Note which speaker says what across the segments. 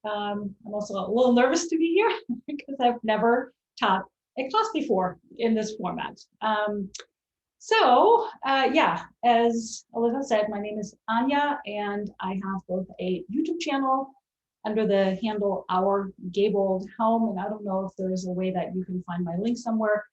Speaker 1: I'm also a little nervous to be here because I've never taught a class before in this format. Yeah, as Alyssa said, my name is Anja, and I have both a YouTube channel under the handle Our Gabled Home, and I don't know if there's a way that you can find my link somewhere.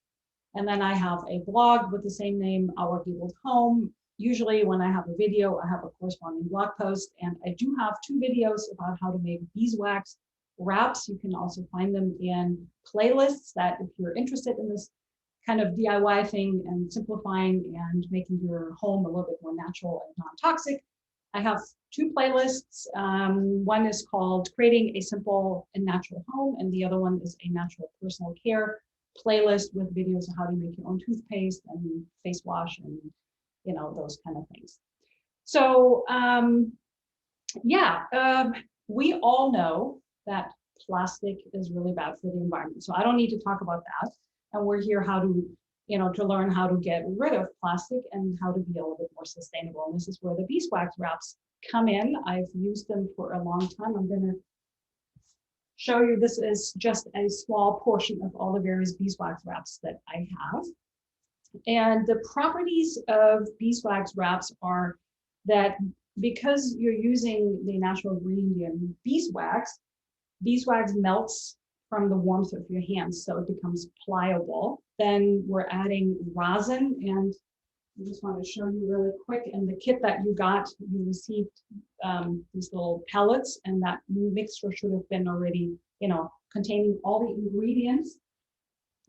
Speaker 1: And then I have a blog with the same name, Our Gabled Home. Usually when I have a video, I have a corresponding blog post, and I do have 2 videos about how to make beeswax wraps. You can also find them in playlists that if you're interested in this kind of DIY thing and simplifying and making your home a little bit more natural and non-toxic, I have 2 playlists. One is called Creating a Simple and Natural Home, and the other one is a natural personal care playlist with videos of how to make your own toothpaste and face wash and those kind of things. So we all know that plastic is really bad for the environment. So I don't need to talk about that. And we're here how to, to learn how to get rid of plastic and how to be a little bit more sustainable. And this is where the beeswax wraps come in. I've used them for a long time. I'm going to show you, this is just a small portion of all the various beeswax wraps that I have. And the properties of beeswax wraps are that because you're using the natural ingredient beeswax, beeswax melts from the warmth of your hands, so it becomes pliable. Then we're adding resin, and I just want to show you really quick. In the kit that you got, you received these little pellets, and that mixture should have been already, containing all the ingredients.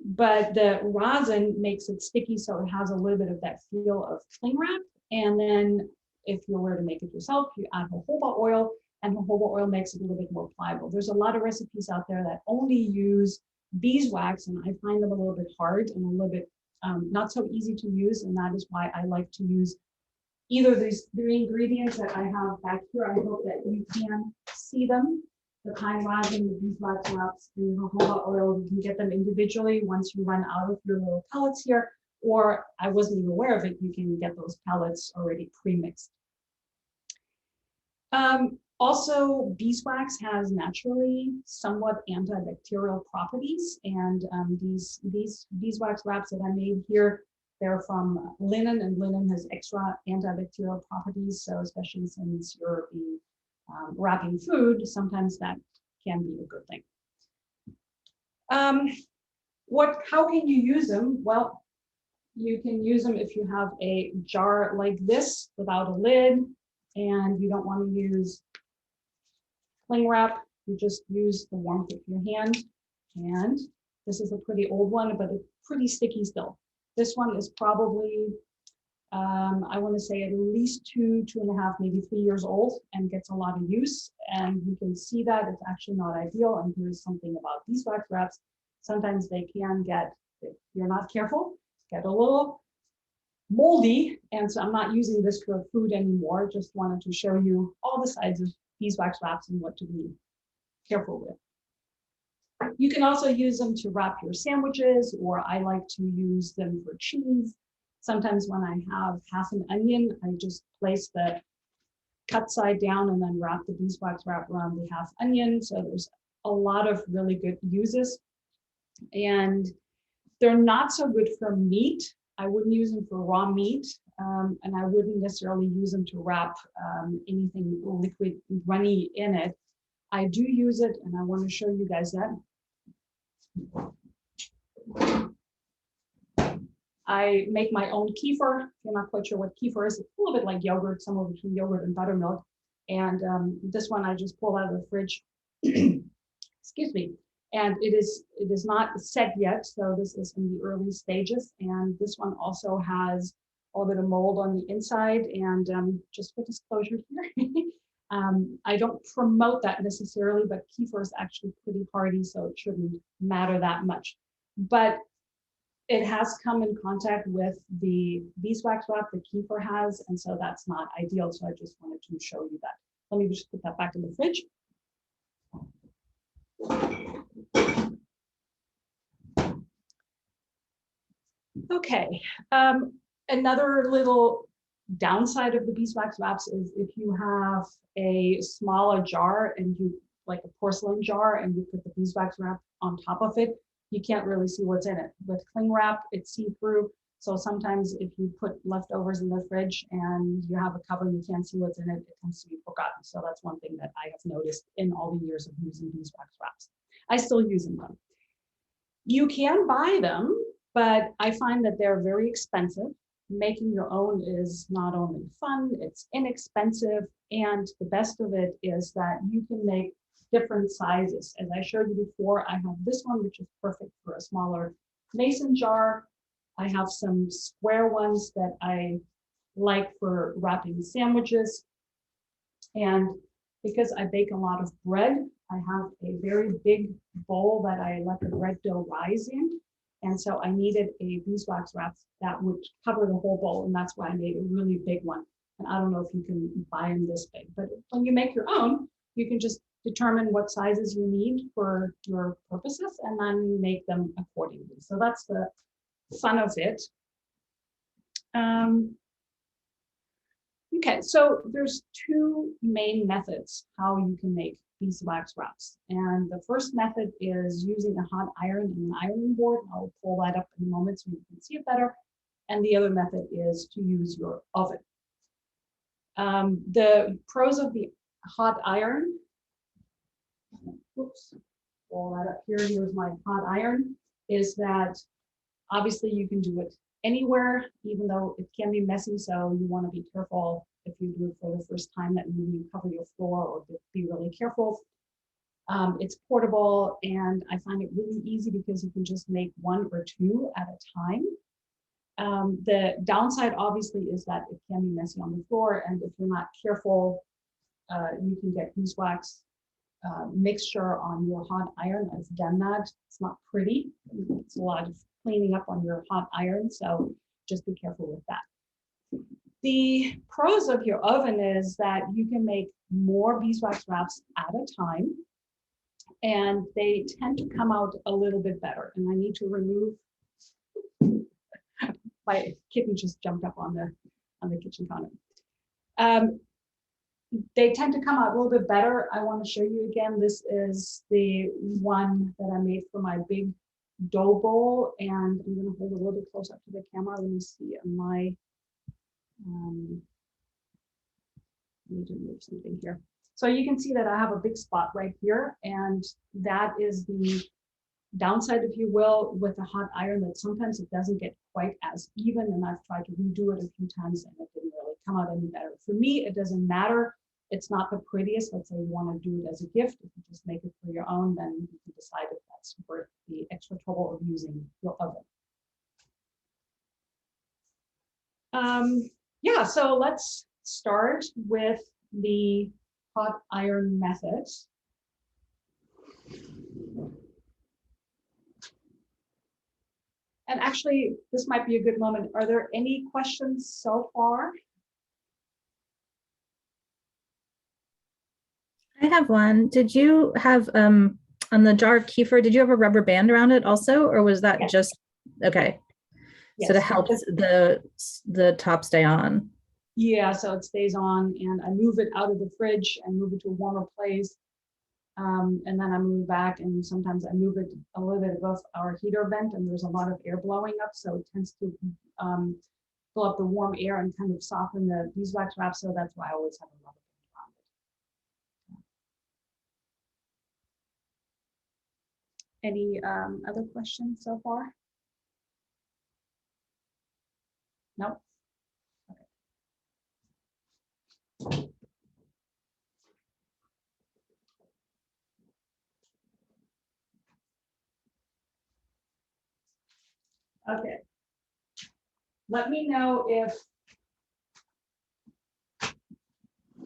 Speaker 1: But the resin makes it sticky, so it has a little bit of that feel of cling wrap. And then if you were to make it yourself, you add jojoba oil, and jojoba oil makes it a little bit more pliable. There's a lot of recipes out there that only use beeswax, and I find them a little bit hard and a little bit not so easy to use, and that is why I like to use either these 3 ingredients that I have back here. I hope that you can see them. The pine resin, the beeswax wraps, and jojoba oil. You can get them individually once you run out of your little pellets here, or I wasn't even aware of it, you can get those pellets already pre-mixed. Also, beeswax has naturally somewhat antibacterial properties, and these beeswax wraps that I made here, they're from linen, and linen has extra antibacterial properties. So especially since you're wrapping food, sometimes that can be a good thing. How can you use them? Well, you can use them if you have a jar like this without a lid, and you don't want to use cling wrap. You just use the warmth of your hand. And this is a pretty old one, but it's pretty sticky still. This one is probably, I want to say at least 2.5, maybe 3 years old, and gets a lot of use. And you can see that it's actually not ideal. And here's something about beeswax wraps. Sometimes they can get, if you're not careful, get a little moldy. And so I'm not using this for food anymore. Just wanted to show you all the sides of beeswax wraps and what to be careful with. You can also use them to wrap your sandwiches, or I like to use them for cheese. Sometimes when I have half an onion, I just place the cut side down and then wrap the beeswax wrap around the half onion. So there's a lot of really good uses. And they're not so good for meat. I wouldn't use them for raw meat, and I wouldn't necessarily use them to wrap anything liquid runny in it. I do use it, and I want to show you guys that. I make my own kefir. If you're not quite sure what kefir is, it's a little bit like yogurt, somewhere between yogurt and buttermilk. And this one I just pulled out of the fridge. Excuse me. And it is not set yet, so this is in the early stages. And this one also has a little bit of mold on the inside. And just for disclosure here, I don't promote that necessarily, but kefir is actually pretty hardy, so it shouldn't matter that much. But it has come in contact with the beeswax wrap that kefir has, and so that's not ideal. So I just wanted to show you that. Let me just put that back in the fridge. Okay, another little downside of the beeswax wraps is if you have a smaller jar and you like a porcelain jar and you put the beeswax wrap on top of it, you can't really see what's in it. With cling wrap, it's see-through. So sometimes if you put leftovers in the fridge and you have a cover and you can't see what's in it, it tends to be forgotten. So that's one thing that I have noticed in all the years of using beeswax wraps. I still use them though. You can buy them, but I find that they're very expensive. Making your own is not only fun, it's inexpensive, and the best of it is that you can make different sizes. As I showed you before, I have this one, which is perfect for a smaller mason jar. I have some square ones that I like for wrapping sandwiches. And because I bake a lot of bread, I have a very big bowl that I let the bread dough rise in. And so I needed a beeswax wrap that would cover the whole bowl. And that's why I made a really big one. And I don't know if you can buy them this big, but when you make your own, you can just determine what sizes you need for your purposes and then make them accordingly. So that's the fun of it. Okay, so there's two main methods how you can make beeswax wraps. And the first method is using a hot iron and an ironing board. I'll pull that up in a moment so you can see it better. And the other method is to use your oven. The pros of the hot iron, oops, pull that up here, here's my hot iron, is that obviously you can do it anywhere, even though it can be messy, so you want to be careful if you do it for the first time that maybe you cover your floor or be really careful. It's portable, and I find it really easy because you can just make one or two at a time. The downside obviously is that it can be messy on the floor, and if you're not careful, you can get beeswax mixture on your hot iron. I've done that. It's not pretty. It's a lot of cleaning up on your hot iron, so just be careful with that. The pros of your oven is that you can make more beeswax wraps at a time, and they tend to come out a little bit better. And I need to remove, my kitten just jumped up on the kitchen counter. They tend to come out a little bit better. I want to show you again. This is the one that I made for my big dough bowl, and I'm going to hold it a little bit close up to the camera. Let me see on my, I need to move something here. So you can see that I have a big spot right here, and that is the downside, if you will, with a hot iron, that sometimes it doesn't get quite as even, and I've tried to redo it a few times and it didn't really come out any better. For me, it doesn't matter. It's not the prettiest. Let's say you want to do it as a gift. If you just make it for your own, then you can decide if that's worth the extra trouble of using your oven. Yeah, so let's start with the hot iron method. And actually, this might be a good moment. Are there any questions so far?
Speaker 2: I have one. Did you have on the jar of kefir, did you have a rubber band around it also, or was that just okay? Yes. So to help the top stay on.
Speaker 1: Yeah, so it stays on, and I move it out of the fridge and move it to a warmer place. And then I move back, and sometimes I move it a little bit above our heater vent, and there's a lot of air blowing up, so it tends to fill up the warm air and kind of soften the beeswax wrap. So that's why I always have a rubber band around it. Any other questions so far? No? Okay. Okay. Let me know if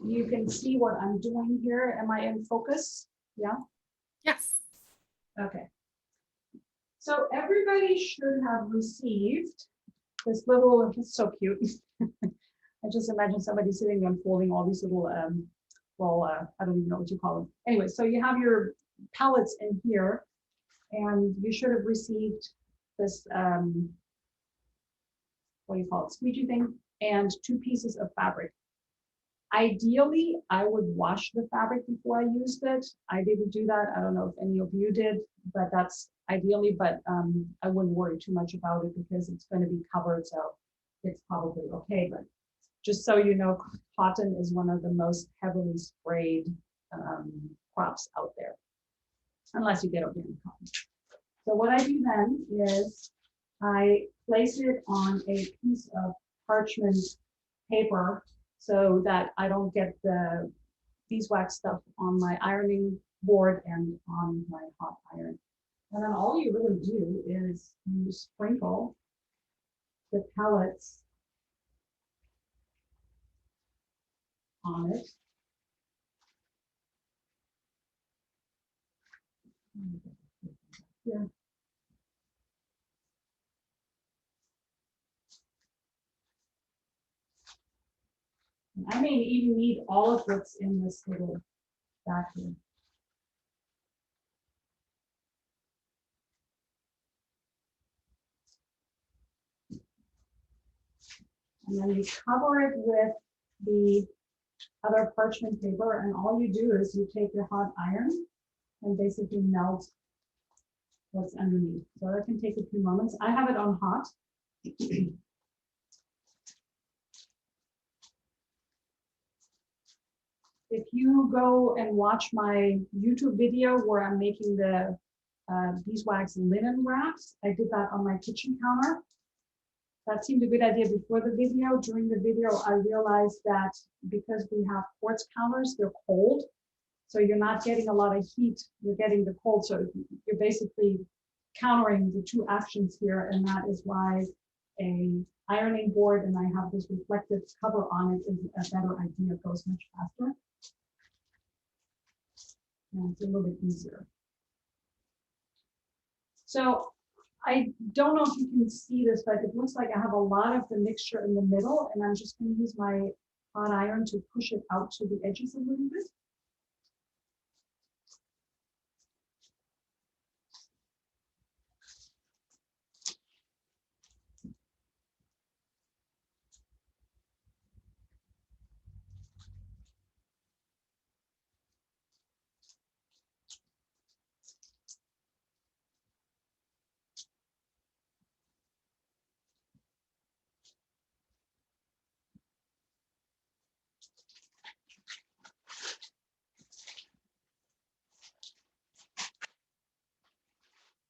Speaker 1: you can see what I'm doing here. Am I in focus? Yeah?
Speaker 3: Yes.
Speaker 1: Okay. So everybody should have received this little, it's so cute. I just imagine somebody sitting and folding all these little, I don't even know what you call them. Anyway, so you have your pellets in here, and you should have received this, what do you call it, squeegee thing, and 2 pieces of fabric. Ideally, I would wash the fabric before I used it. I didn't do that. I don't know if any of you did, but that's ideally, but I wouldn't worry too much about it because it's going to be covered, so it's probably okay. But just so you know, cotton is one of the most heavily sprayed crops out there, unless you get organic cotton. So what I do then is I place it on a piece of parchment paper so that I don't get the beeswax stuff on my ironing board and on my hot iron. And then all you really do is you sprinkle the pellets on it. Yeah. I may even need all of what's in this little bag here. And then you cover it with the other parchment paper, and all you do is you take your hot iron and basically melt what's underneath. So that can take a few moments. I have it on hot. If you go and watch my YouTube video where I'm making the beeswax linen wraps, I did that on my kitchen counter. That seemed a good idea before the video. During the video, I realized that because we have quartz counters, they're cold. So you're not getting a lot of heat, you're getting the cold. So you're basically countering the two actions here. And that is why a ironing board and I have this reflective cover on it is a better idea. It goes much faster. And it's a little bit easier. So I don't know if you can see this, but it looks like I have a lot of the mixture in the middle, and I'm just going to use my hot iron to push it out to the edges a little bit.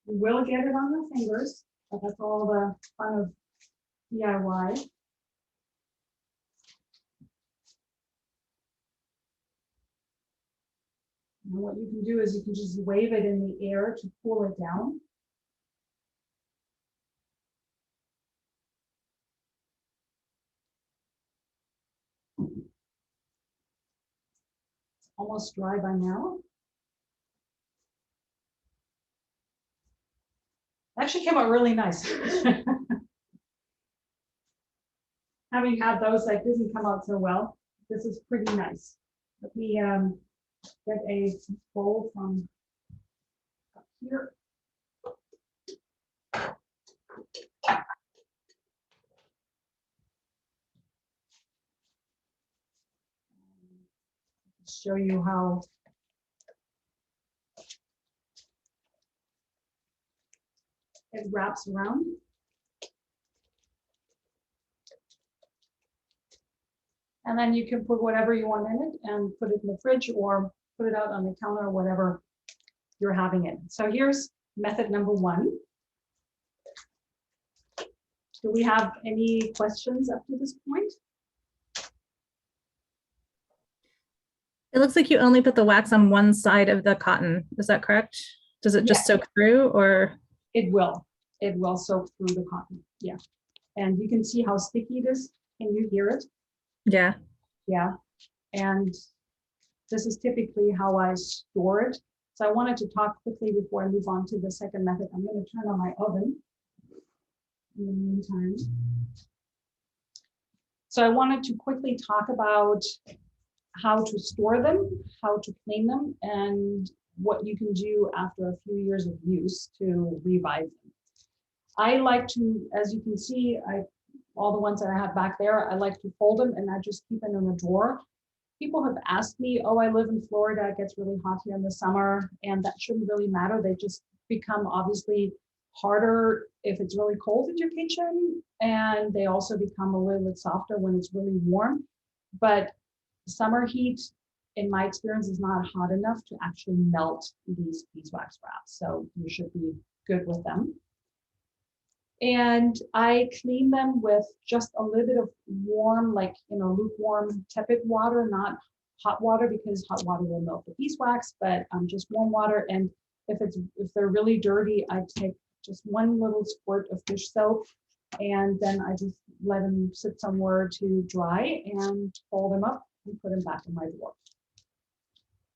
Speaker 1: You will get it on the fingers, but that's all the fun of DIY. And what you can do is you can just wave it in the air to cool it down. It's almost dry by now. Actually came out really nice. Having had those that didn't come out so well, this is pretty nice. Let me get a bowl from up here. Show you how it wraps around. And then you can put whatever you want in it and put it in the fridge or put it out on the counter or whatever you're having it. So here's method number one. Do we have any questions up to this point?
Speaker 2: It looks like you only put the wax on one side of the cotton. Is that correct? Does it just soak through, or?
Speaker 1: It will. It will soak through the cotton. Yeah. And you can see how sticky it is. Can you hear it?
Speaker 2: Yeah.
Speaker 1: Yeah. And this is typically how I store it. So I wanted to talk quickly before I move on to the second method. I'm going to turn on my oven in the meantime. So I wanted to quickly talk about how to store them, how to clean them, and what you can do after a few years of use to revive them. I like to, as you can see, all the ones that I have back there, I like to fold them and I just keep them in a drawer. people have asked me, oh, I live in Florida, it gets really hot here in the summer, and that shouldn't really matter. They just become obviously harder if it's really cold in your kitchen, and they also become a little bit softer when it's really warm. But summer heat, in my experience, is not hot enough to actually melt these beeswax wraps. So you should be good with them. And I clean them with just a little bit of warm, like, lukewarm, tepid water, not hot water, because hot water will melt the beeswax, but just warm water. And if they're really dirty, I take just one little squirt of dish soap, and then I just let them sit somewhere to dry and fold them up and put them back in my drawer.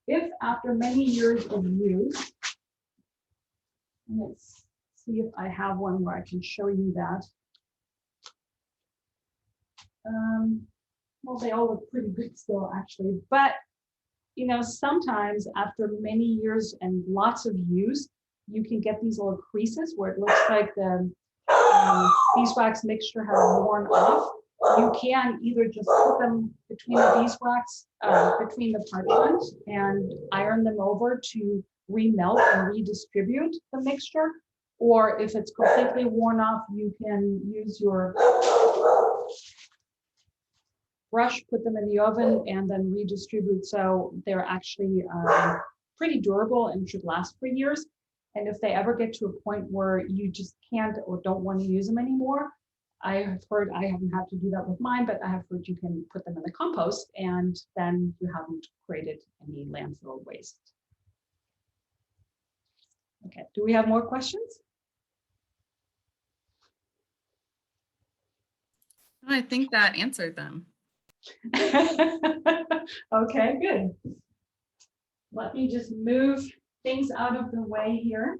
Speaker 1: If after many years of use, let's see if I have one where I can show you that. Well, they all look pretty good still, actually, but sometimes after many years and lots of use, you can get these little creases where it looks like the beeswax mixture has worn off. You can either just put them between the beeswax, between the parchment, and iron them over to remelt and redistribute the mixture. Or if it's completely worn off, you can use your brush, put them in the oven, and then redistribute. So they're actually pretty durable and should last for years. And if they ever get to a point where you just can't or don't want to use them anymore, I have heard, I haven't had to do that with mine, but I have heard you can put them in the compost, and then you haven't created any landfill waste. Okay, do we have more questions?
Speaker 3: I think that answered them.
Speaker 1: Okay, good. Let me just move things out of the way here.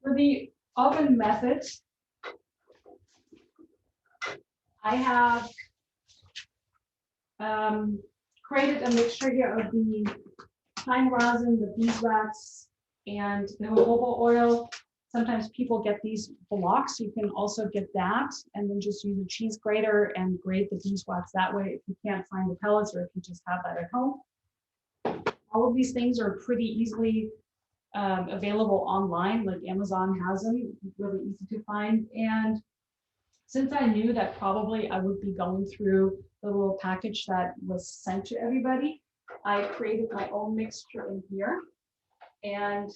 Speaker 1: For the oven method, I have created a mixture here of the pine rosin, the beeswax, and the jojoba oil. Sometimes people get these blocks. You can also get that and then just use a cheese grater and grate the beeswax that way if you can't find the pellets, or if you just have that at home. All of these things are pretty easily available online, like Amazon has them, really easy to find. And since I knew that probably I would be going through the little package that was sent to everybody, I created my own mixture in here. And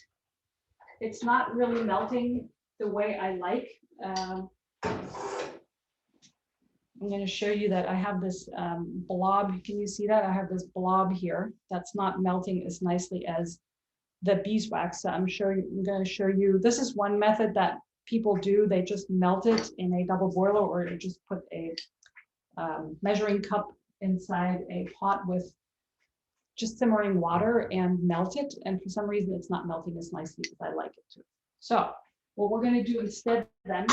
Speaker 1: it's not really melting the way I like. I'm going to show you that I have this blob. Can you see that? I have this blob here that's not melting as nicely as the beeswax. So I'm going to show you. This is one method that people do. They just melt it in a double boiler, or they just put a measuring cup inside a pot with just simmering water and melt it. And for some reason, it's not melting as nicely as I like it to. So what we're going to do instead then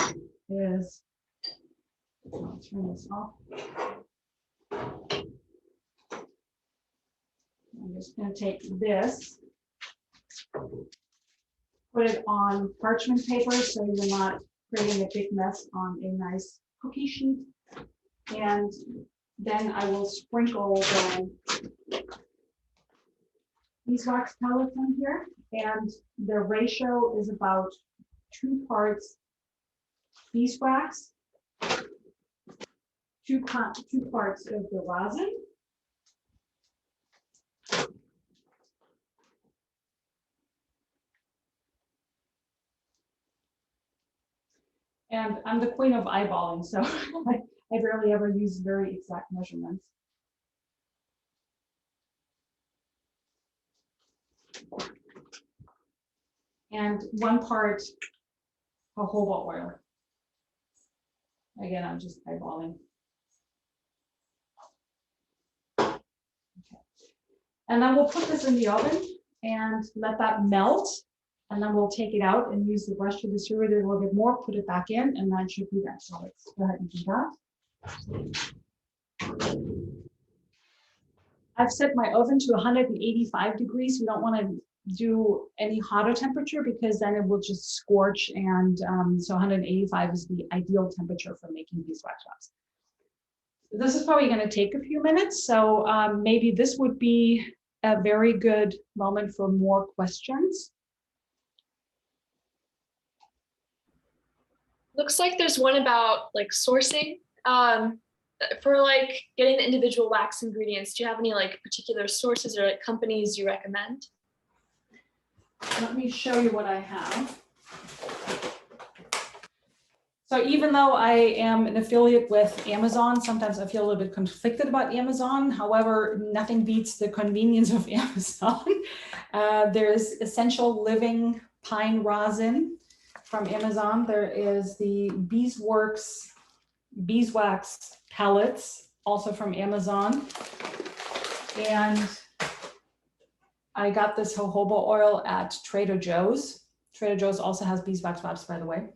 Speaker 1: is, I'll turn this off. I'm just going to take this, put it on parchment paper so you're not creating a big mess on a nice cookie sheet. And then I will sprinkle the beeswax pellets in here. And the ratio is about 2 parts beeswax, 2 parts of the rosin. And I'm the queen of eyeballing, so I rarely ever use very exact measurements. And 1 part jojoba oil. Again, I'm just eyeballing. Okay. And then we'll put this in the oven and let that melt. And then we'll take it out and use the brush to distribute it a little bit more, put it back in, and that should be that. So let's go ahead and do that. I've set my oven to 185 degrees. You don't want to do any hotter temperature because then it will just scorch, and so 185 is the ideal temperature for making beeswax wraps. This is probably going to take a few minutes, so maybe this would be a very good moment for more questions.
Speaker 4: Looks like there's one about like sourcing. For like getting the individual wax ingredients, do you have any like particular sources or like companies you recommend?
Speaker 1: Let me show you what I have. So even though I am an affiliate with Amazon, sometimes I feel a little bit conflicted about Amazon. However, nothing beats the convenience of Amazon. There's Essential Living Pine Rosin from Amazon. There is the Beeswax pellets, also from Amazon. And I got this jojoba oil at Trader Joe's. Trader Joe's also has beeswax wraps, by the way.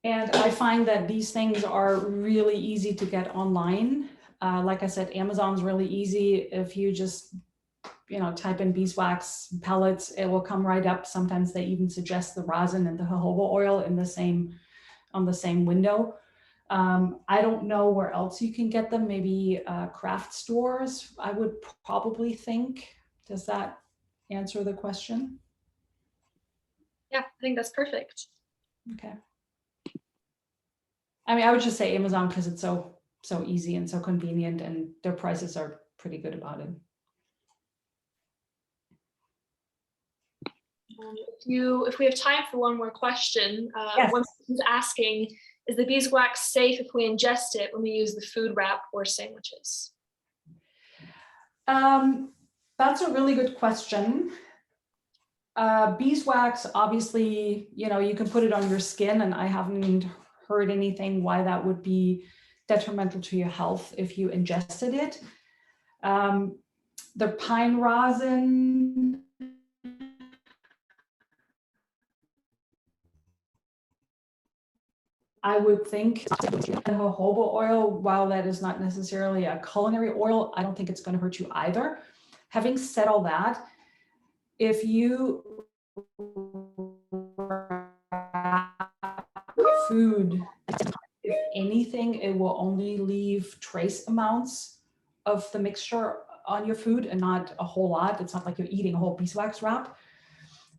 Speaker 1: And I find that these things are really easy to get online. Like I said, Amazon's really easy. If you just, type in beeswax pellets, it will come right up. Sometimes they even suggest the rosin and the jojoba oil in on the same window. I don't know where else you can get them. Maybe craft stores, I would probably think. Does that answer the question?
Speaker 4: Yeah, I think that's perfect.
Speaker 1: Okay. I mean, I would just say Amazon because it's so easy and so convenient, and their prices are pretty good about it.
Speaker 4: If we have time for one more question,
Speaker 1: Yes.
Speaker 4: one person's asking, is the beeswax safe if we ingest it when we use the food wrap or sandwiches?
Speaker 1: That's a really good question. Beeswax, obviously, you can put it on your skin, and I haven't heard anything why that would be detrimental to your health if you ingested it. The pine rosin, I would think the jojoba oil, while that is not necessarily a culinary oil, I don't think it's going to hurt you either. Having said all that, if you food, if anything, it will only leave trace amounts of the mixture on your food and not a whole lot. It's not like you're eating a whole beeswax wrap.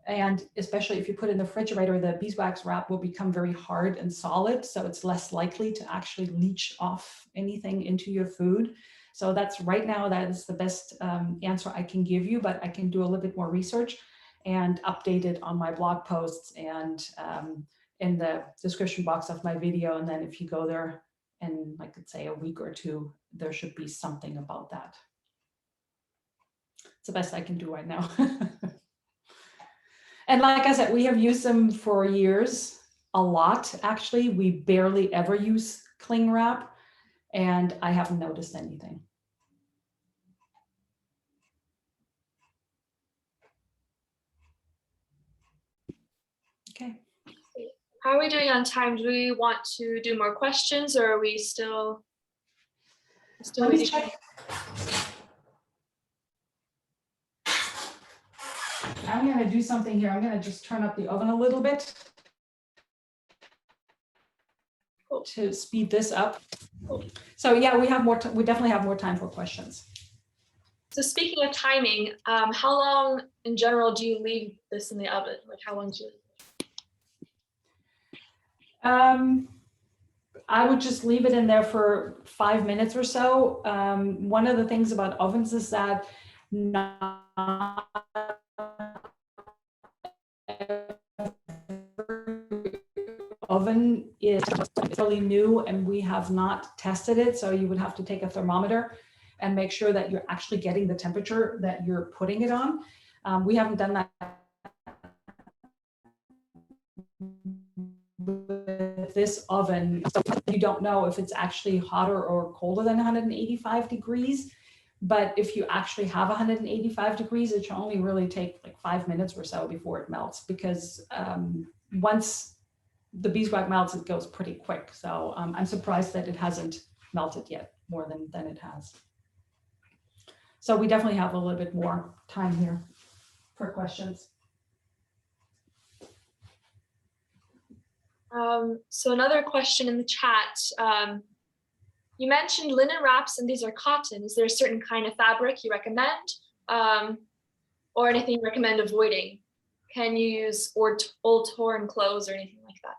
Speaker 1: And especially if you put it in the refrigerator, the beeswax wrap will become very hard and solid. So it's less likely to actually leach off anything into your food. So that's right now, that is the best answer I can give you, but I can do a little bit more research and update it on my blog posts and in the description box of my video. And then if you go there in, like, let's say a week or two, there should be something about that. It's the best I can do right now. And like I said, we have used them for years, a lot. Actually, we barely ever use cling wrap, and I haven't noticed anything. Okay.
Speaker 4: How are we doing on time? Do we want to do more questions, or are we still
Speaker 1: Let me check. I'm going to do something here. I'm going to just turn up the oven a little bit to speed this up. So yeah, we have more. We definitely have more time for questions.
Speaker 4: So speaking of timing, how long in general do you leave this in the oven? Like how long do you leave it?
Speaker 1: I would just leave it in there for 5 minutes or so. One of the things about ovens is that not oven is really new and we have not tested it. So you would have to take a thermometer and make sure that you're actually getting the temperature that you're putting it on. We haven't done that with this oven. So you don't know if it's actually hotter or colder than 185 degrees. But if you actually have 185 degrees, it should only really take like 5 minutes or so before it melts, because once the beeswax melts, it goes pretty quick. So I'm surprised that it hasn't melted yet more than it has. So we definitely have a little bit more time here for questions.
Speaker 4: So another question in the chat. You mentioned linen wraps and these are cotton. Is there a certain kind of fabric you recommend or anything you recommend avoiding? Can you use old torn clothes or anything like that?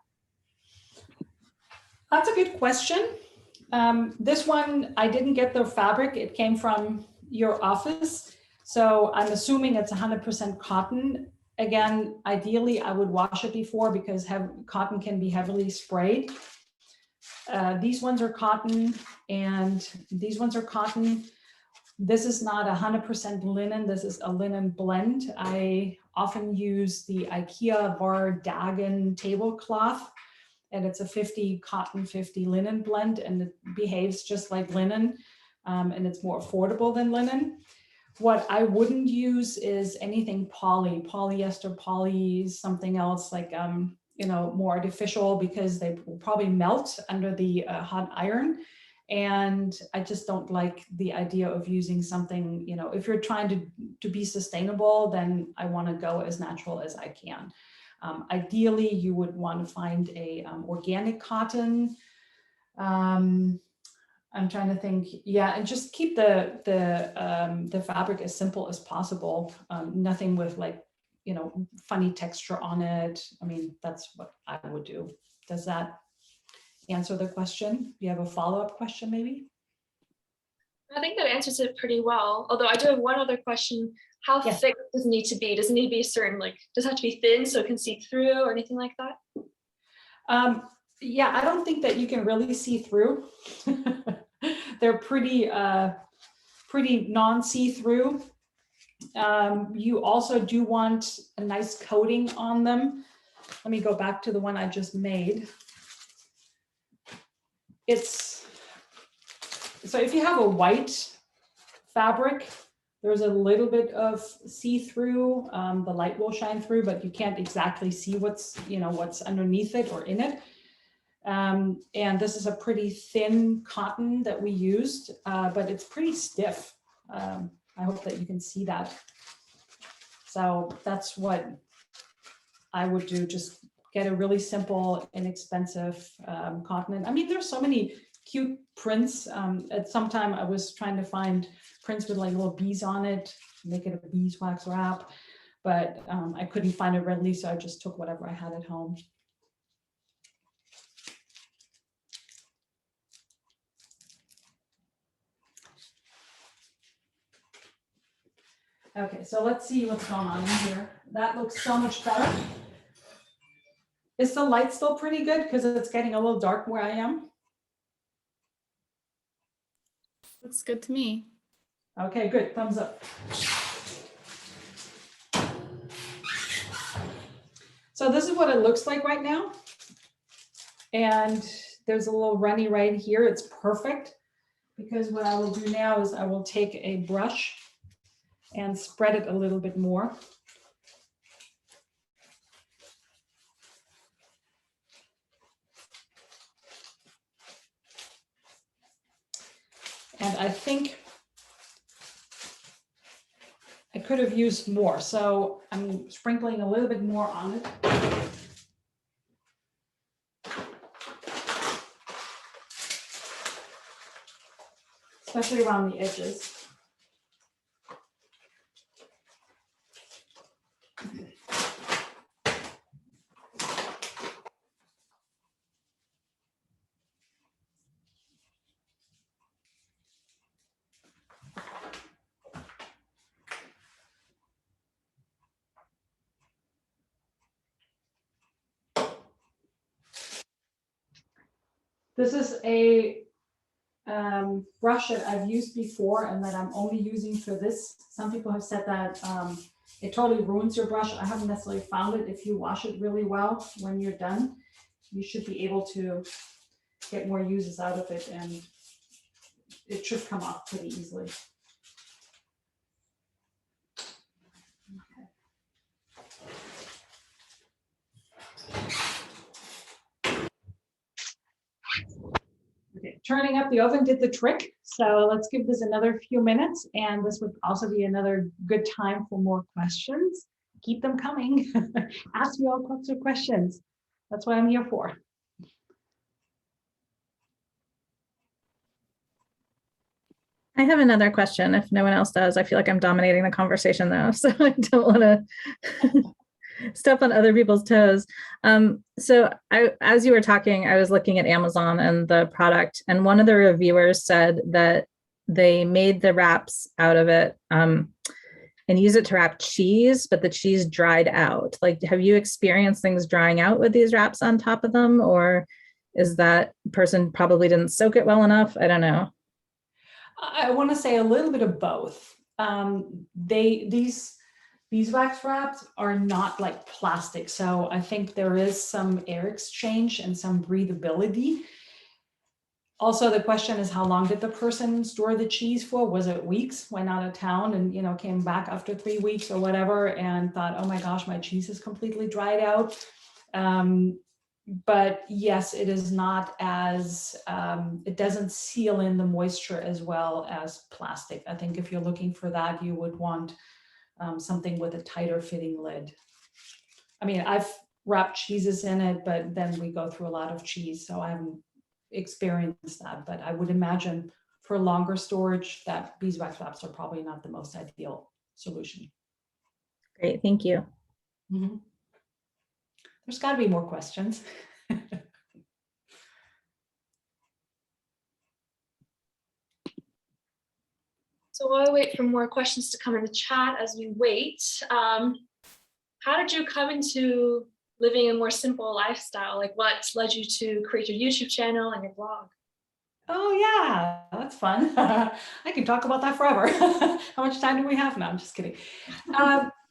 Speaker 1: That's a good question. This one, I didn't get the fabric. It came from your office. So I'm assuming it's 100% cotton. Again, ideally, I would wash it before because cotton can be heavily sprayed. These ones are cotton and these ones are cotton. This is not 100% linen. This is a linen blend. I often use the IKEA Vardagen tablecloth, and it's a 50 cotton, 50 linen blend, and it behaves just like linen, and it's more affordable than linen. What I wouldn't use is anything polyester, poly, something else like, more artificial, because they will probably melt under the hot iron. And I just don't like the idea of using something, if you're trying to be sustainable, then I want to go as natural as I can. Ideally, you would want to find a organic cotton. I'm trying to think, yeah, and just keep the fabric as simple as possible. Nothing with funny texture on it. I mean, that's what I would do. Does that answer the question? Do you have a follow-up question maybe?
Speaker 4: I think that answers it pretty well. Although I do have one other question. How thick does it need to be? Does it need to be certain, does it have to be thin so it can see through or anything like that?
Speaker 1: Yeah, I don't think that you can really see through. They're pretty non-see-through. You also do want a nice coating on them. Let me go back to the one I just made. So if you have a white fabric, there's a little bit of see-through. The light will shine through, but you can't exactly see what's underneath it or in it. And this is a pretty thin cotton that we used, but it's pretty stiff. I hope that you can see that. So that's what I would do. Just get a really simple, inexpensive cotton. And I mean, there's so many cute prints. At some time I was trying to find prints with little bees on it, make it a beeswax wrap, but I couldn't find it readily, so I just took whatever I had at home. Okay, so let's see what's going on in here. That looks so much better. Is the light still pretty good? Because it's getting a little dark where I am.
Speaker 3: Looks good to me.
Speaker 1: Okay, good, thumbs up. So this is what it looks like right now. And there's a little runny right here. It's perfect, because what I will do now is I will take a brush and spread it a little bit more. And I think I could have used more, so I'm sprinkling a little bit more on it. Especially around the edges. This is a brush that I've used before and that I'm only using for this. Some people have said that it totally ruins your brush. I haven't necessarily found it. If you wash it really well when you're done, you should be able to get more uses out of it, and it should come off pretty easily. Okay, turning up the oven did the trick. So let's give this another few minutes, and this would also be another good time for more questions. Keep them coming. Ask me all sorts of questions. That's what I'm here for.
Speaker 2: I have another question if no one else does. I feel like I'm dominating the conversation though, so I don't want to step on other people's toes. As you were talking, I was looking at Amazon and the product, and one of the reviewers said that they made the wraps out of it and use it to wrap cheese, but the cheese dried out. Like, have you experienced things drying out with these wraps on top of them, or is that person probably didn't soak it well enough? I don't know.
Speaker 1: I want to say a little bit of both. These beeswax wraps are not like plastic, so I think there is some air exchange and some breathability. Also, the question is, how long did the person store the cheese for? Was it weeks? Went out of town and came back after 3 weeks or whatever and thought, oh my gosh, my cheese is completely dried out. But yes, it is not as, it doesn't seal in the moisture as well as plastic. I think if you're looking for that, you would want something with a tighter fitting lid. I mean, I've wrapped cheeses in it, but then we go through a lot of cheese, so I haven't experienced that. But I would imagine for longer storage that beeswax wraps are probably not the most ideal solution.
Speaker 2: Great, thank you.
Speaker 1: Mm-hmm. There's got to be more questions.
Speaker 4: So while I wait for more questions to come in the chat as we wait, how did you come into living a more simple lifestyle? Like, what led you to create your YouTube channel and your blog?
Speaker 1: Oh yeah, that's fun. I can talk about that forever. How much time do we have now? I'm just kidding.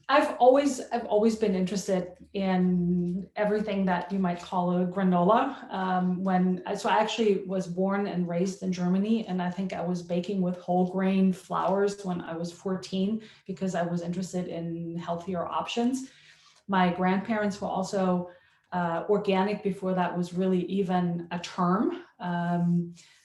Speaker 1: I've always been interested in everything that you might call a granola. So I actually was born and raised in Germany, and I think I was baking with whole grain flours when I was 14 because I was interested in healthier options. My grandparents were also organic before that was really even a term.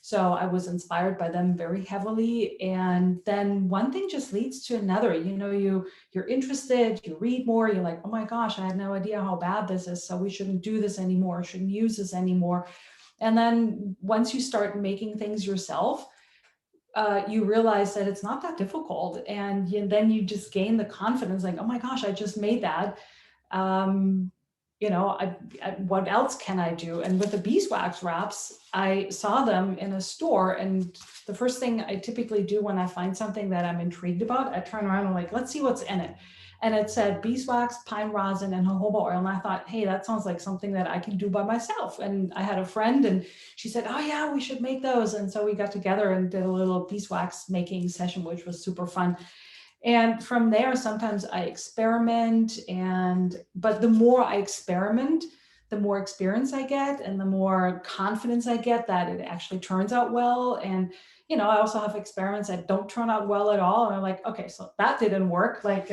Speaker 1: So I was inspired by them very heavily. And then one thing just leads to another. You're interested, you read more, you're like, oh my gosh, I had no idea how bad this is. So we shouldn't do this anymore, shouldn't use this anymore. And then once you start making things yourself, you realize that it's not that difficult. And then you just gain the confidence, like, oh my gosh, I just made that. What else can I do? And with the beeswax wraps, I saw them in a store, and the first thing I typically do when I find something that I'm intrigued about, I turn around and like, let's see what's in it. And it said beeswax, pine rosin, and jojoba oil. And I thought, hey, that sounds like something that I can do by myself. And I had a friend and she said, oh yeah, we should make those. And so we got together and did a little beeswax making session, which was super fun. And from there, sometimes I experiment, but the more I experiment, the more experience I get and the more confidence I get that it actually turns out well. And, I also have experiments that don't turn out well at all. And I'm like, okay, so that didn't work. Like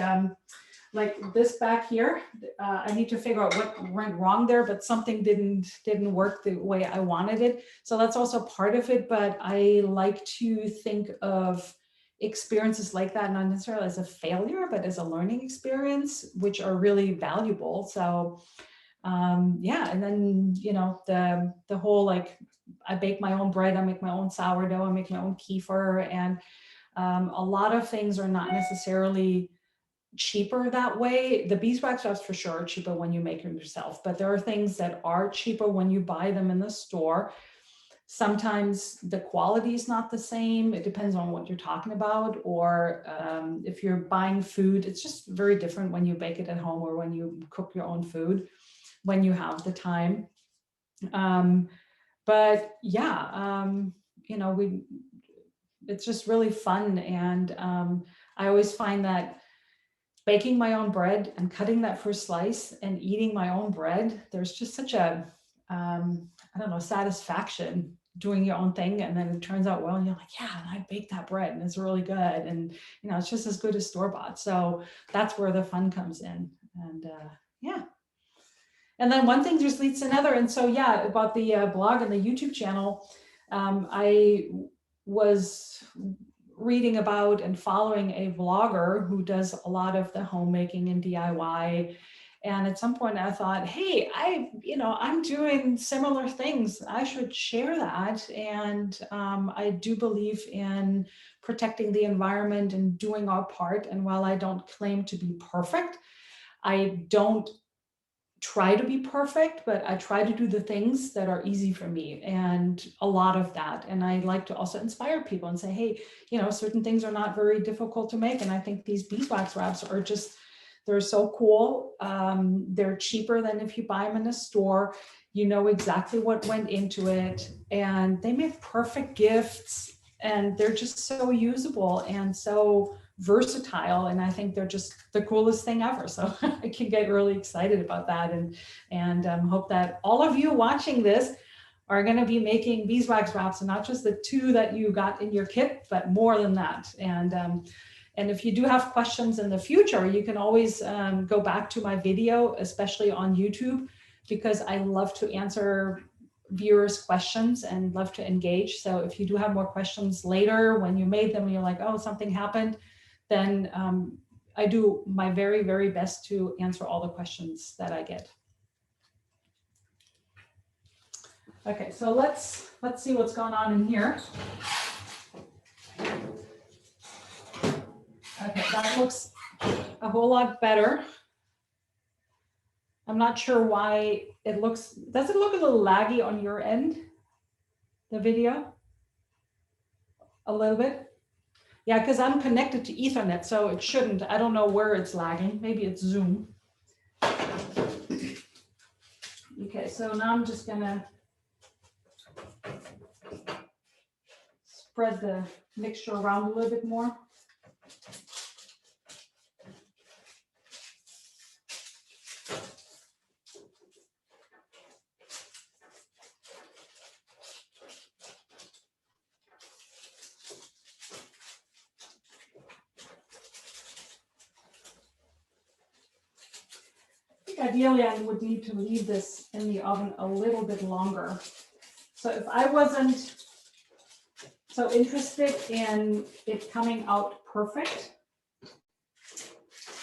Speaker 1: this back here, I need to figure out what went wrong there, but something didn't work the way I wanted it. So that's also part of it. But I like to think of experiences like that, not necessarily as a failure, but as a learning experience, which are really valuable. So and then, the whole, like, I bake my own bread, I make my own sourdough, I make my own kefir, and a lot of things are not necessarily cheaper that way. The beeswax wraps for sure are cheaper when you make them yourself, but there are things that are cheaper when you buy them in the store. Sometimes the quality is not the same. It depends on what you're talking about. Or if you're buying food, it's just very different when you bake it at home or when you cook your own food, when you have the time. It's just really fun. And I always find that baking my own bread and cutting that first slice and eating my own bread, there's just such a satisfaction doing your own thing, and then it turns out well and you're like, yeah, I baked that bread and it's really good, and it's just as good as store-bought. So that's where the fun comes in. And and then one thing just leads to another. And so about the blog and the YouTube channel, I was reading about and following a vlogger who does a lot of the homemaking and DIY. And at some point I thought, hey, I'm doing similar things. I should share that. And I do believe in protecting the environment and doing our part. And while I don't claim to be perfect, I don't try to be perfect, but I try to do the things that are easy for me, and a lot of that. And I like to also inspire people and say, hey, certain things are not very difficult to make. And I think these beeswax wraps are just, they're so cool. They're cheaper than if you buy them in a store. You know exactly what went into it, and they make perfect gifts, and they're just so usable and so versatile, and I think they're just the coolest thing ever. So I can get really excited about that, and hope that all of you watching this are going to be making beeswax wraps, and not just the 2 that you got in your kit, but more than that. And if you do have questions in the future, you can always go back to my video, especially on YouTube, because I love to answer viewers' questions and love to engage. So if you do have more questions later when you made them and you're like, oh, something happened, then I do my very, very best to answer all the questions that I get. Okay, so let's see what's going on in here. Okay, that looks a whole lot better. I'm not sure why it looks, does it look a little laggy on your end, the video? A little bit? Yeah, because I'm connected to Ethernet, so it shouldn't. I don't know where it's lagging. Maybe it's Zoom. Okay, so now I'm just gonna spread the mixture around a little bit more. Ideally, I would need to leave this in the oven a little bit longer. So if I wasn't so interested in it coming out perfect,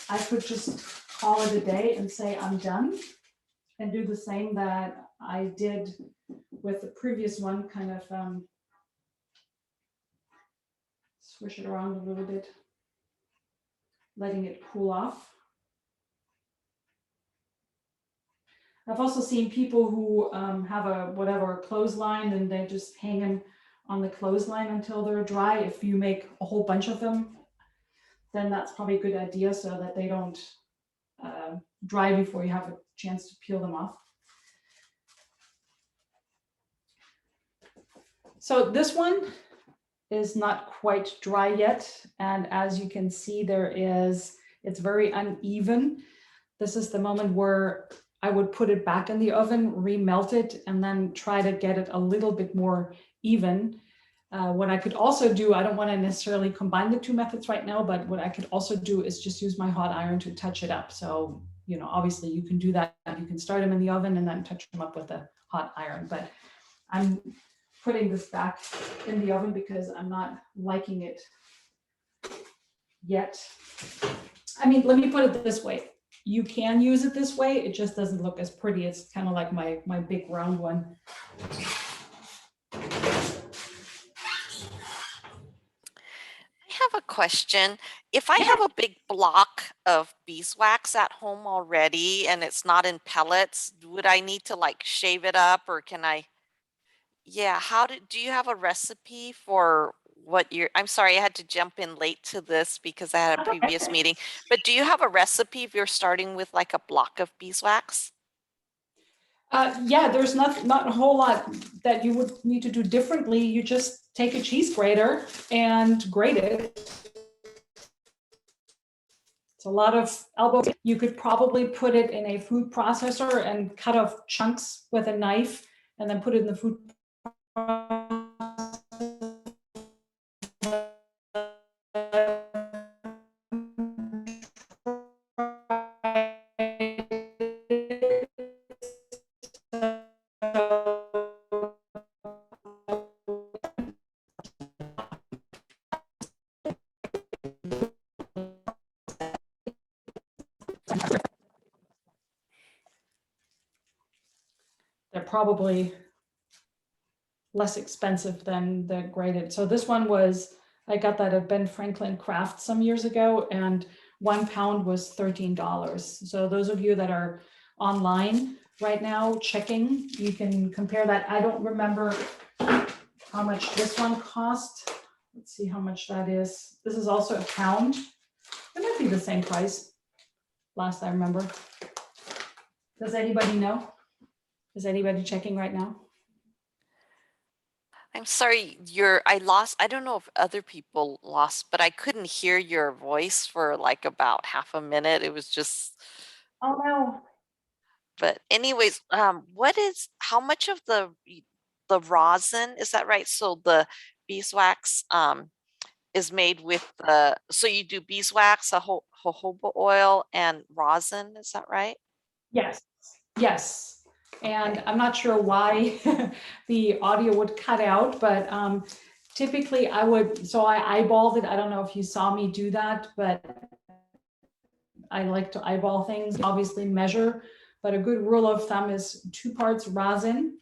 Speaker 1: I could just call it a day and say I'm done, and do the same that I did with the previous one, kind of swish it around a little bit, letting it cool off. I've also seen people who have a clothesline, and they just hang them on the clothesline until they're dry. If you make a whole bunch of them, then that's probably a good idea, so that they don't dry before you have a chance to peel them off. So this one is not quite dry yet, and as you can see, it's very uneven. This is the moment where I would put it back in the oven, remelt it, and then try to get it a little bit more even. What I could also do, I don't want to necessarily combine the 2 methods right now, but what I could also do is just use my hot iron to touch it up. So, obviously you can do that. You can start them in the oven and then touch them up with a hot iron. But I'm putting this back in the oven because I'm not liking it yet. I mean, let me put it this way. You can use it this way. It just doesn't look as pretty. It's kind of like my big round one.
Speaker 5: I have a question. If I have a big block of beeswax at home already and it's not in pellets, would I need to like shave it up, or can I? Yeah, do you have a recipe for what I'm sorry, I had to jump in late to this because I had a previous meeting, but do you have a recipe if you're starting with like a block of beeswax?
Speaker 1: Yeah, there's not a whole lot that you would need to do differently. You just take a cheese grater and grate it. It's a lot of elbow. You could probably put it in a food processor and cut off chunks with a knife and then put it in the food processor. probably less expensive than the graded. So this one was, I got that at Ben Franklin Craft some years ago, and 1 pound was $13. So those of you that are online right now checking, you can compare that. I don't remember how much this one cost. Let's see how much that is. This is also a pound. It might be the same price, last I remember. Does anybody know? Is anybody checking right now?
Speaker 5: I'm sorry, I don't know if other people lost, but I couldn't hear your voice for like about half a minute. It was just,
Speaker 1: Oh no.
Speaker 5: but anyways, how much of the rosin, is that right? So the beeswax is made with so you do beeswax, jojoba oil and rosin, is that right?
Speaker 1: Yes, yes. And I'm not sure why the audio would cut out, but typically I eyeballed it. I don't know if you saw me do that, but I like to eyeball things, obviously measure, but a good rule of thumb is 2 parts rosin,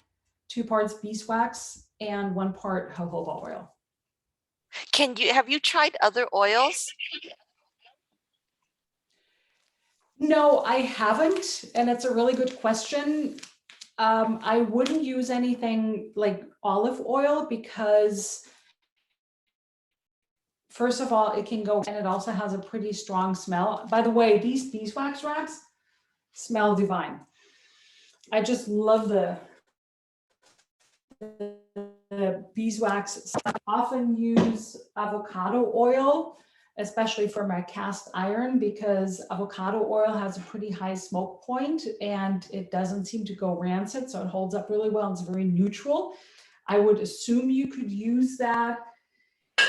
Speaker 1: 2 parts beeswax, and 1 part jojoba oil.
Speaker 5: Have you tried other oils?
Speaker 1: No, I haven't, and it's a really good question. I wouldn't use anything like olive oil because first of all, it can go, and it also has a pretty strong smell. By the way, these beeswax wraps smell divine. I just love the beeswax. I often use avocado oil, especially for my cast iron, because avocado oil has a pretty high smoke point and it doesn't seem to go rancid, so it holds up really well. It's very neutral. I would assume you could use that.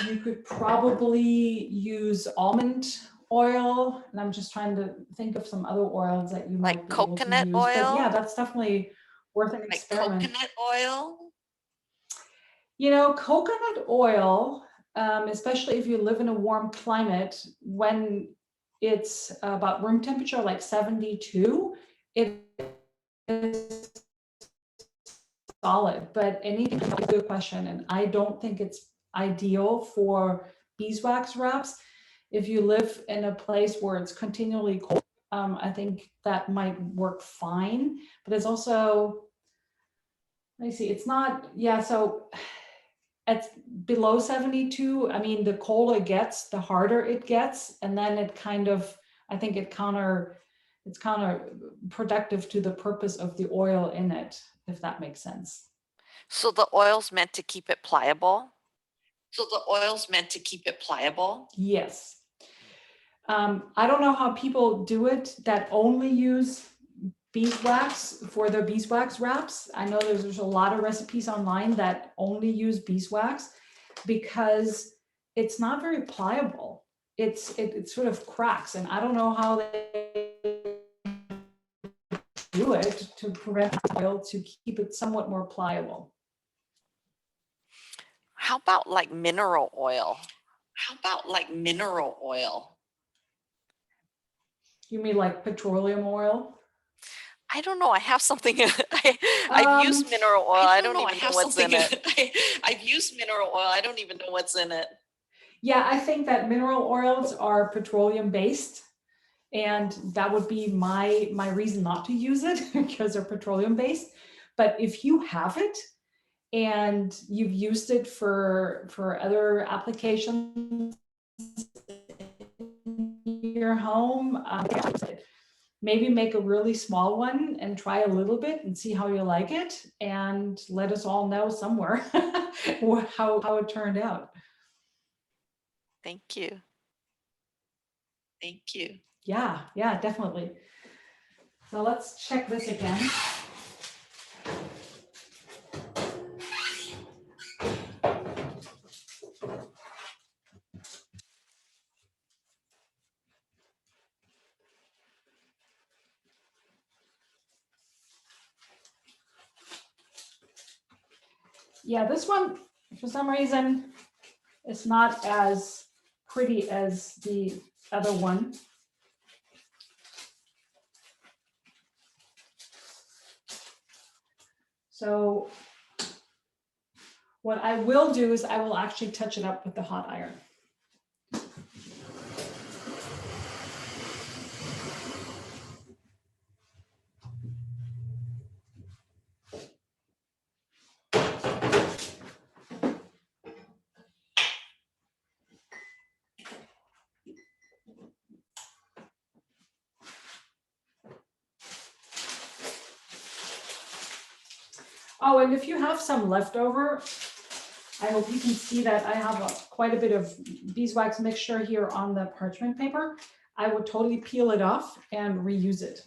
Speaker 1: You could probably use almond oil, and I'm just trying to think of some other oils that you might
Speaker 5: Like
Speaker 1: be able to
Speaker 5: coconut
Speaker 1: use.
Speaker 5: oil?
Speaker 1: But yeah, that's definitely worth an experiment.
Speaker 5: Like coconut oil?
Speaker 1: You know, coconut oil, especially if you live in a warm climate, when it's about room temperature, like 72, it is solid. But anything, a good question, and I don't think it's ideal for beeswax wraps. If you live in a place where it's continually cold, I think that might work fine. But it's also, let me see, it's not, yeah, so at below 72, I mean, the colder it gets, the harder it gets. And then it kind of, I think it's counterproductive to the purpose of the oil in it, if that makes sense.
Speaker 5: So the oil's meant to keep it pliable? So the oil's meant to keep it pliable?
Speaker 1: Yes. I don't know how people do it that only use beeswax for their beeswax wraps. I know there's a lot of recipes online that only use beeswax because it's not very pliable. It sort of cracks, and I don't know how they do it to prevent oil to keep it somewhat more pliable.
Speaker 5: How about like mineral oil? How about like mineral oil?
Speaker 1: You mean like petroleum oil?
Speaker 5: I don't know. I have something. I've used mineral oil. I don't even know what's in it. I've used mineral oil. I don't even know what's in it.
Speaker 1: Yeah, I think that mineral oils are petroleum based, and that would be my reason not to use it because they're petroleum based. But if you have it and you've used it for other applications in your home, maybe make a really small one and try a little bit and see how you like it, and let us all know somewhere how it turned out.
Speaker 5: Thank you. Thank you.
Speaker 1: Yeah, definitely. So let's check this again. Yeah, this one, for some reason, is not as pretty as the other one. So what I will do is I will actually touch it up with the hot iron. Oh, and if you have some leftover, I hope you can see that I have quite a bit of beeswax mixture here on the parchment paper. I would totally peel it off and reuse it.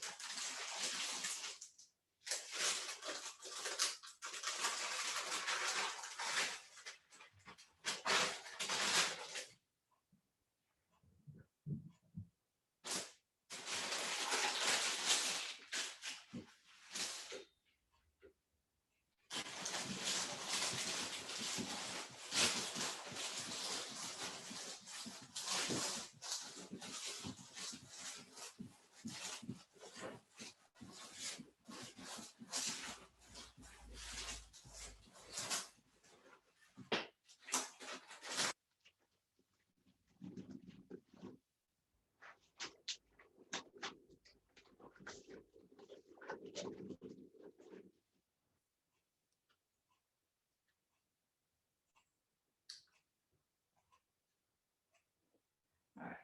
Speaker 1: All right.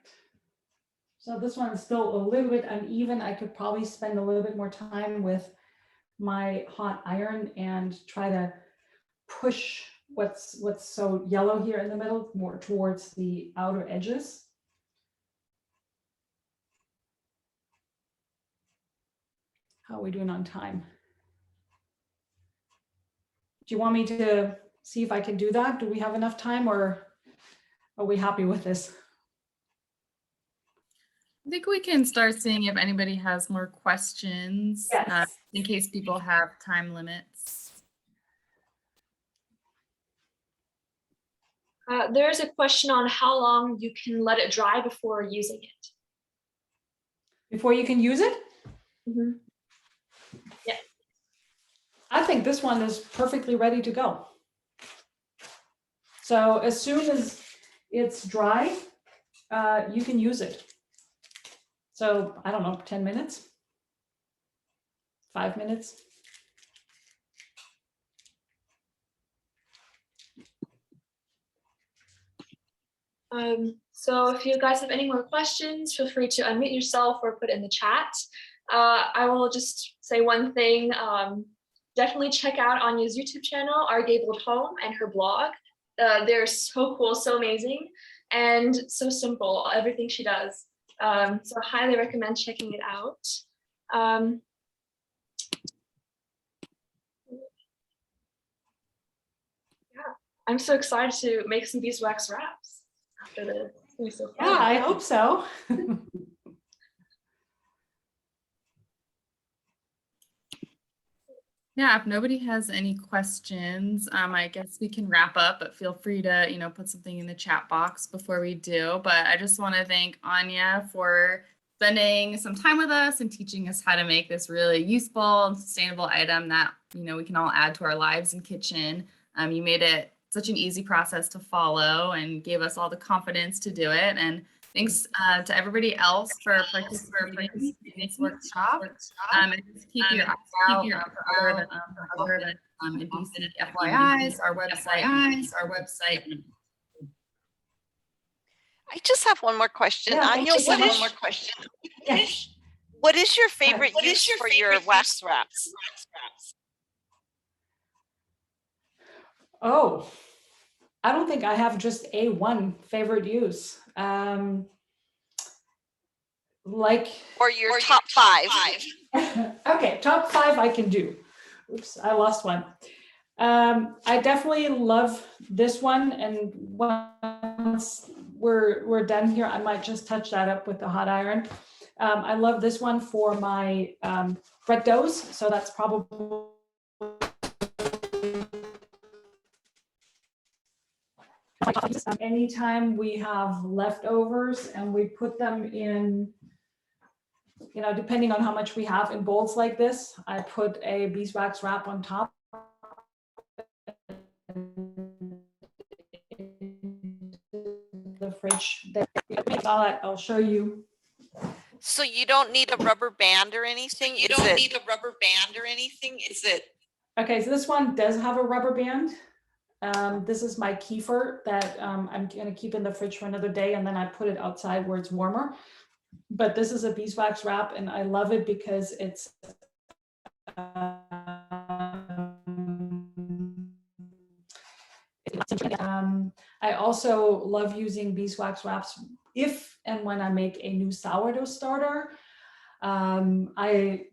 Speaker 1: So this one's still a little bit uneven. I could probably spend a little bit more time with my hot iron and try to push what's so yellow here in the middle more towards the outer edges. How are we doing on time? Do you want me to see if I can do that? Do we have enough time, or are we happy with this?
Speaker 3: I think we can start seeing if anybody has more questions,
Speaker 1: Yes.
Speaker 3: in case people have time limits.
Speaker 4: There's a question on how long you can let it dry before using it.
Speaker 1: Before you can use it?
Speaker 4: Mm-hmm. Yeah.
Speaker 1: I think this one is perfectly ready to go. So as soon as it's dry, you can use it. So I don't know, 10 minutes, 5 minutes.
Speaker 4: So if you guys have any more questions, feel free to unmute yourself or put in the chat. I will just say one thing. Definitely check out Anja's YouTube channel, Our Gabled Home, and her blog. They're so cool, so amazing, and so simple, everything she does. So I highly recommend checking it out. Yeah, I'm so excited to make some beeswax wraps after this. It's gonna be so fun.
Speaker 1: Yeah, I hope so.
Speaker 3: Yeah, if nobody has any questions, I guess we can wrap up, but feel free to, put something in the chat box before we do. But I just want to thank Anja for spending some time with us and teaching us how to make this really useful and sustainable item that, we can all add to our lives and kitchen. You made it such an easy process to follow and gave us all the confidence to do it. And thanks to everybody else for participating in this workshop. And just keep your eyes out for other indecent FYIs, our website.
Speaker 5: I just have one more question.
Speaker 1: Yeah,
Speaker 5: Anja,
Speaker 1: Yes.
Speaker 5: what is your favorite use for your wax wraps?
Speaker 1: Oh, I don't think I have just a one favorite use.
Speaker 5: Or your top five?
Speaker 1: Okay, top 5 I can do. Oops, I lost one. I definitely love this one, and once we're done here, I might just touch that up with the hot iron. I love this one for my bread doughs, so that's probably anytime we have leftovers and we put them in, depending on how much we have in bowls like this, I put a beeswax wrap on top the fridge. I'll show you.
Speaker 5: So you don't need a rubber band or anything?
Speaker 6: You don't need a rubber band or anything, is it?
Speaker 1: Okay, so this one does have a rubber band. This is my kefir that I'm gonna keep in the fridge for another day, and then I put it outside where it's warmer. But this is a beeswax wrap, and I love it because it's I also love using beeswax wraps if and when I make a new sourdough starter. I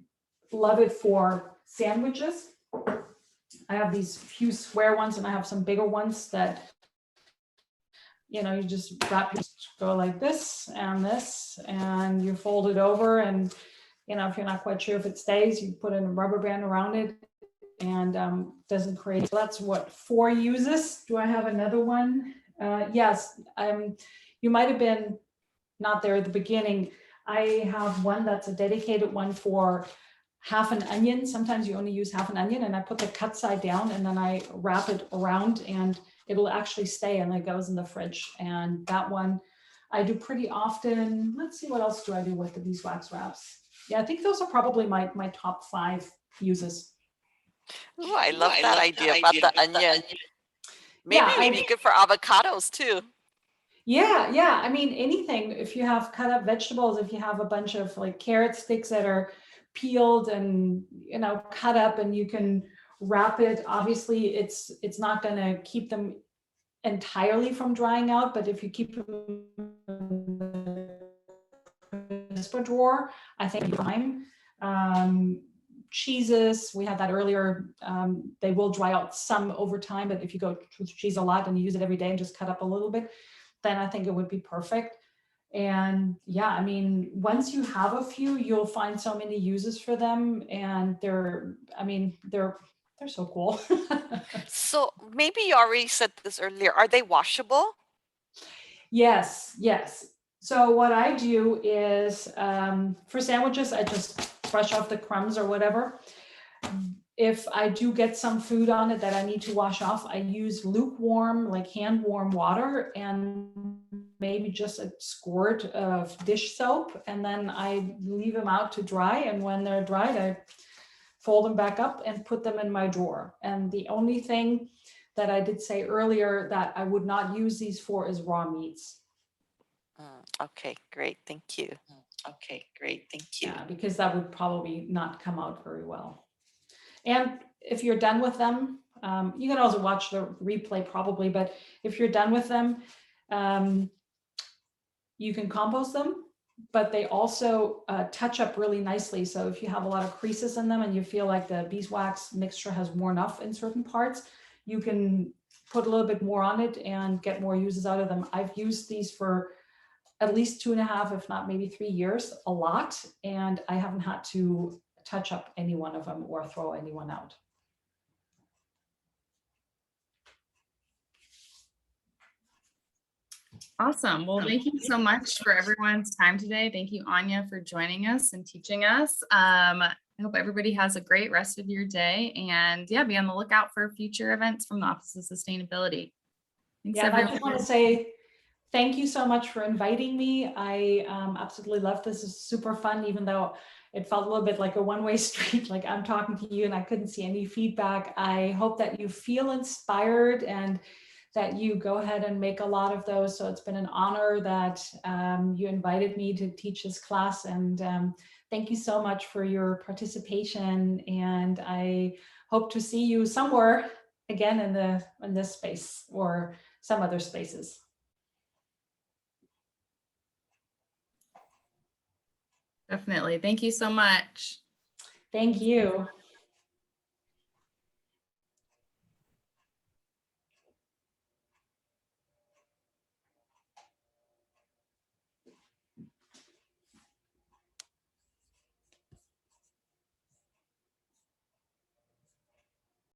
Speaker 1: love it for sandwiches. I have these few square ones and I have some bigger ones that, you know, you just wrap, go like this, and you fold it over, and, you know, if you're not quite sure if it stays, you put in a rubber band around it, and doesn't create. So that's what 4 uses. Do I have another one? Yes, you might have been not there at the beginning. I have one that's a dedicated one for half an onion. Sometimes you only use half an onion, and I put the cut side down and then I wrap it around and it'll actually stay, and it goes in the fridge. And that one I do pretty often. Let's see, what else do I do with the beeswax wraps? Yeah, I think those are probably my top 5 uses.
Speaker 5: Ooh, I love that idea about the onion. Maybe
Speaker 1: Yeah,
Speaker 5: it'd be good for avocados too.
Speaker 1: Yeah. I mean, anything. If you have cut up vegetables, if you have a bunch of like carrot sticks that are peeled and, you know, cut up, and you can wrap it. Obviously, it's not going to keep them entirely from drying out, but if you keep them in the crisper drawer, I think time. Cheeses, we had that earlier. They will dry out some over time, but if you go with cheese a lot and you use it every day and just cut up a little bit, then I think it would be perfect. And yeah, I mean, once you have a few, you'll find so many uses for them, and they're so cool.
Speaker 5: So maybe you already said this earlier. Are they washable?
Speaker 1: Yes. So what I do is for sandwiches, I just brush off the crumbs or whatever. If I do get some food on it that I need to wash off, I use lukewarm, like hand warm water, and maybe just a squirt of dish soap, and then I leave them out to dry. And when they're dried, I fold them back up and put them in my drawer. And the only thing that I did say earlier that I would not use these for is raw meats.
Speaker 5: Okay, great. Thank you.
Speaker 6: Okay, great. Thank you.
Speaker 1: Yeah, because that would probably not come out very well. And if you're done with them, you can also watch the replay probably, but if you're done with them, you can compost them, but they also touch up really nicely. So if you have a lot of creases in them and you feel like the beeswax mixture has worn off in certain parts, you can put a little bit more on it and get more uses out of them. I've used these for at least 2.5, if not maybe 3 years, a lot. And I haven't had to touch up any one of them or throw anyone out.
Speaker 3: Awesome. Well, thank you so much for everyone's time today. Thank you, Anja, for joining us and teaching us. I hope everybody has a great rest of your day, and yeah, be on the lookout for future events from the Office of Sustainability. Thanks,
Speaker 1: Yeah,
Speaker 3: everyone.
Speaker 1: I just want to say thank you so much for inviting me. I absolutely love this. It's super fun, even though it felt a little bit like a one-way street, like I'm talking to you and I couldn't see any feedback. I hope that you feel inspired and that you go ahead and make a lot of those. So it's been an honor that you invited me to teach this class, and thank you so much for your participation. And I hope to see you somewhere again in this space or some other spaces.
Speaker 3: Definitely. Thank you so much.
Speaker 1: Thank you.